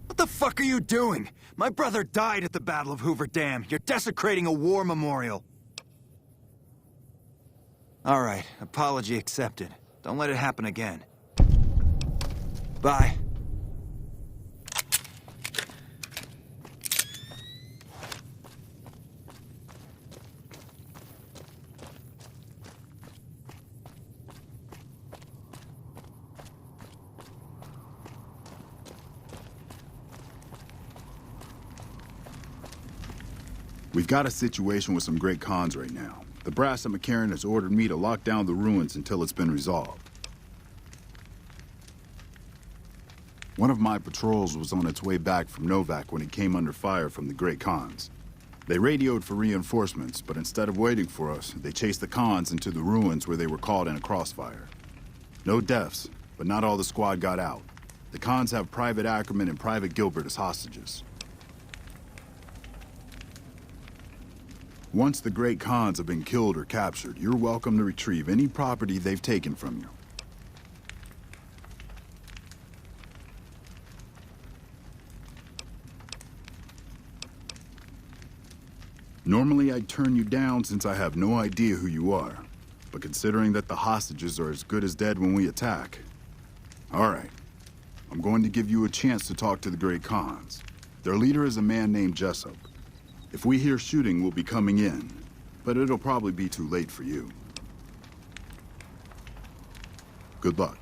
What the fuck are you doing? My brother died at the Battle of Hoover Dam. You're desecrating a war memorial. All right, apology accepted. Don't let it happen again. Bye. We've got a situation with some great cons right now. The brass at McCarran has ordered me to lock down the ruins until it's been resolved. One of my patrols was on its way back from Novak when it came under fire from the Great Khans. They radioed for reinforcements, but instead of waiting for us, they chased the Khans into the ruins where they were caught in a crossfire. No deaths, but not all the squad got out. The Khans have Private Ackerman and Private Gilbert as hostages. Once the Great Khans have been killed or captured, you're welcome to retrieve any property they've taken from you. Normally I'd turn you down since I have no idea who you are, but considering that the hostages are as good as dead when we attack... All right, I'm going to give you a chance to talk to the Great Khans. Their leader is a man named Jessup. If we hear shooting, we'll be coming in, but it'll probably be too late for you. Good luck.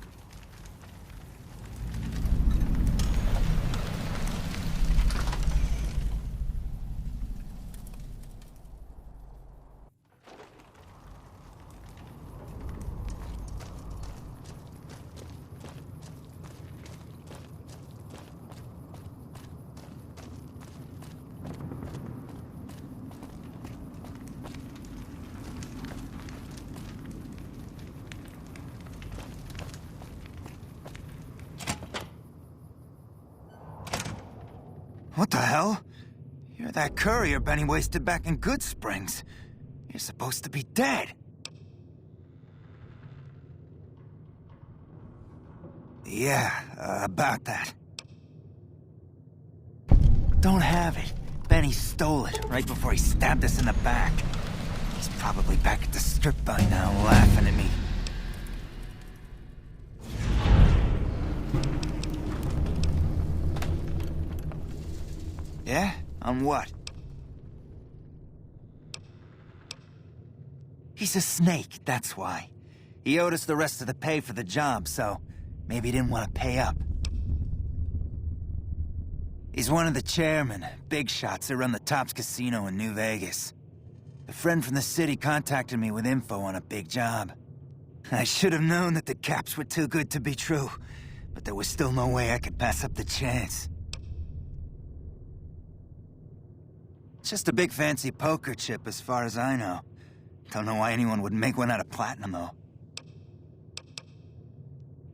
What the hell? You're that courier Benny wasted back in Good Springs. You're supposed to be dead. Yeah, about that. Don't have it. Benny stole it right before he stabbed us in the back. He's probably back at the strip by now, laughing at me. Yeah? On what? He's a snake, that's why. He owed us the rest of the pay for the job, so maybe he didn't want to pay up. He's one of the chairmen, big shots that run the Tops Casino in New Vegas. A friend from the city contacted me with info on a big job. I should have known that the caps were too good to be true, but there was still no way I could pass up the chance. Just a big fancy poker chip as far as I know. Don't know why anyone would make one out of platinum, though.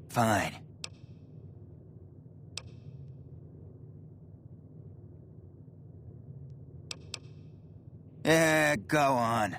Fine. Yeah, go on.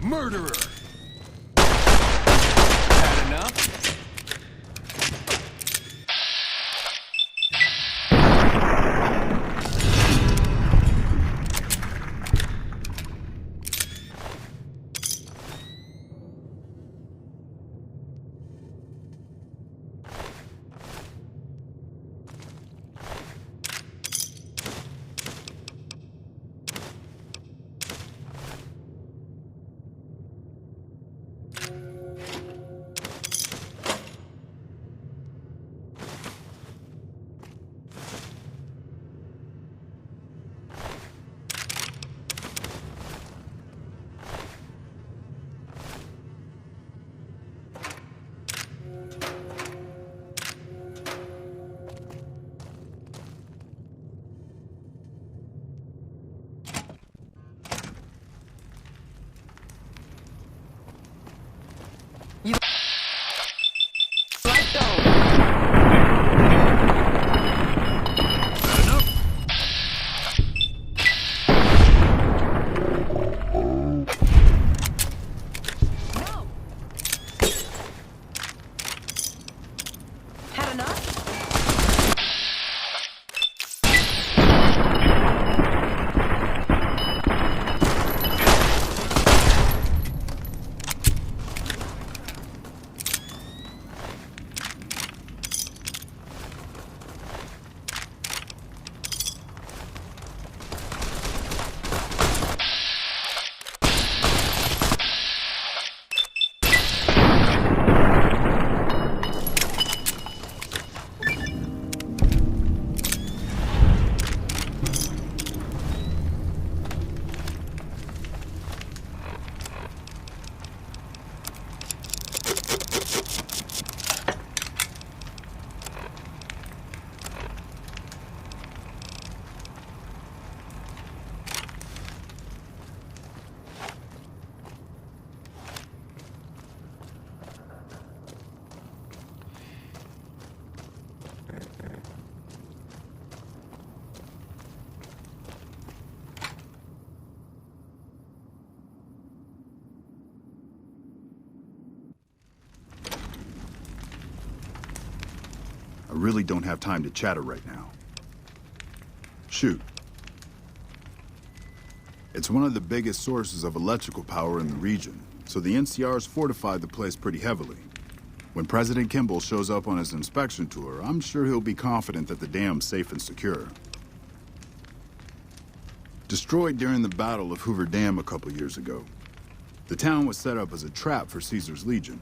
Murderer! Had enough? really don't have time to chatter right now. Shoot. It's one of the biggest sources of electrical power in the region, so the NCR's fortified the place pretty heavily. When President Kimball shows up on his inspection tour, I'm sure he'll be confident that the dam's safe and secure. Destroyed during the Battle of Hoover Dam a couple years ago, the town was set up as a trap for Caesar's Legion.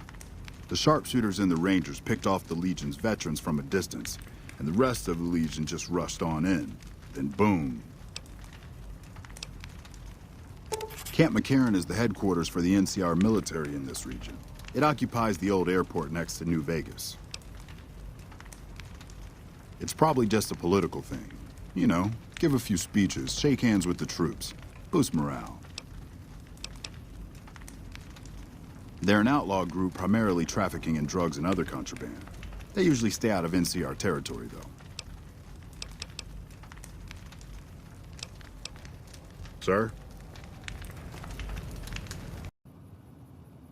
The sharpshooters and the Rangers picked off the Legion's veterans from a distance, and the rest of the Legion just rushed on in. Then boom. Camp McCarran is the headquarters for the NCR military in this region. It occupies the old airport next to New Vegas. It's probably just a political thing. You know, give a few speeches, shake hands with the troops, boost morale. They're an outlaw group primarily trafficking in drugs and other contraband. They usually stay out of NCR territory, though. Sir?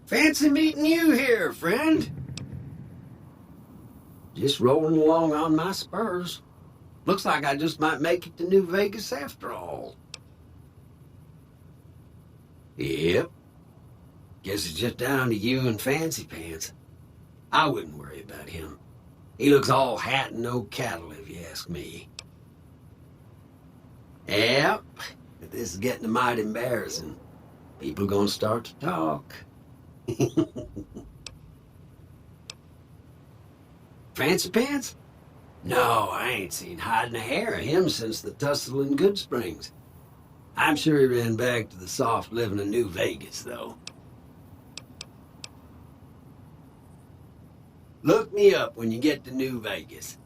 Fancy meeting you here, friend. Just rolling along on my spurs. Looks like I just might make it to New Vegas after all. Yep. Guess it's just down to you and Fancy Pants. I wouldn't worry about him. He looks all hat and no cattle, if you ask me. Yep. This is getting mighty embarrassing. People gonna start to talk. Fancy Pants? No, I ain't seen hide nor hair of him since the tussle in Good Springs. I'm sure he ran back to the soft living of New Vegas, though. Look me up when you get to New Vegas.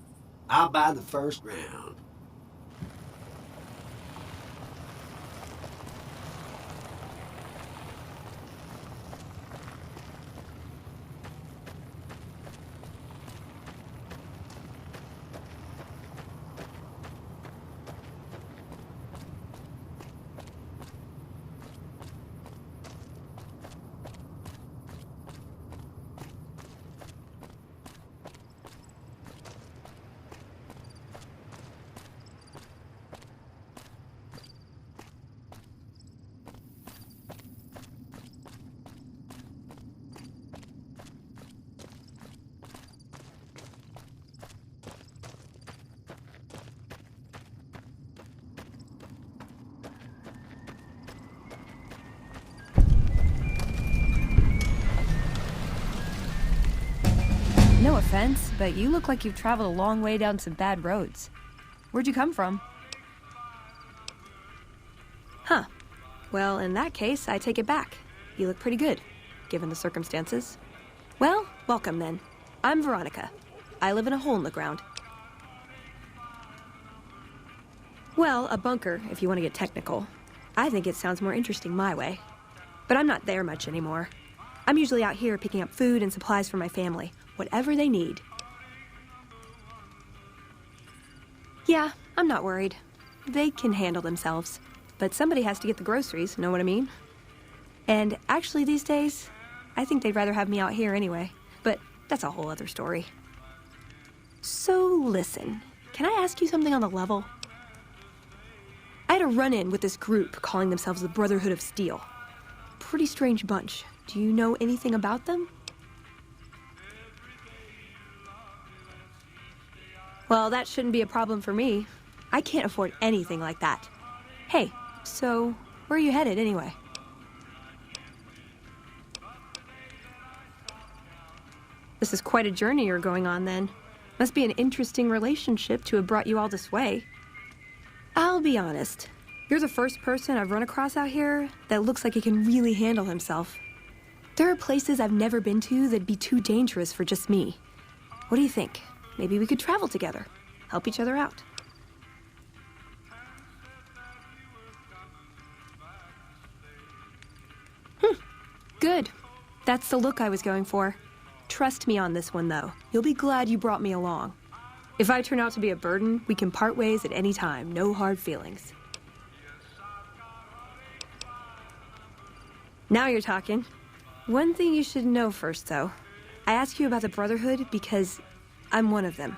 I'll buy the first round. No offense, but you look like you've traveled a long way down some bad roads. Where'd you come from? Huh. Well, in that case, I take it back. You look pretty good, given the circumstances. Well, welcome then. I'm Veronica. I live in a hole in the ground. Well, a bunker, if you want to get technical. I think it sounds more interesting my way. But I'm not there much anymore. I'm usually out here picking up food and supplies for my family. Whatever they need. Yeah, I'm not worried. They can handle themselves. But somebody has to get the groceries, know what I mean? And actually these days, I think they'd rather have me out here anyway. But that's a whole other story. So listen, can I ask you something on the level? I had a run-in with this group calling themselves the Brotherhood of Steel. Pretty strange bunch. Do you know anything about them? Well, that shouldn't be a problem for me. I can't afford anything like that. Hey, so where are you headed anyway? This is quite a journey you're going on then. Must be an interesting relationship to have brought you all this way. I'll be honest. You're the first person I've run across out here that looks like he can really handle himself. There are places I've never been to that'd be too dangerous for just me. What do you think? Maybe we could travel together, help each other out. Good. That's the look I was going for. Trust me on this one, though. You'll be glad you brought me along. If I turn out to be a burden, we can part ways at any time. No hard feelings. Now you're talking. One thing you should know first, though. I ask you about the Brotherhood because I'm one of them.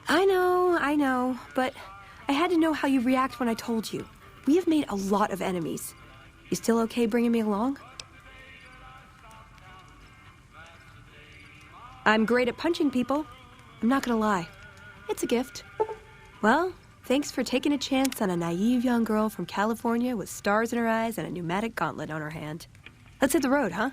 I know, but I had to know how you react when I told you. We have made a lot of enemies. You still okay bringing me along? I'm great at punching people. I'm not gonna lie. It's a gift. Well, thanks for taking a chance on a naive young girl from California with stars in her eyes and a pneumatic gauntlet on her hand. Let's hit the road, huh?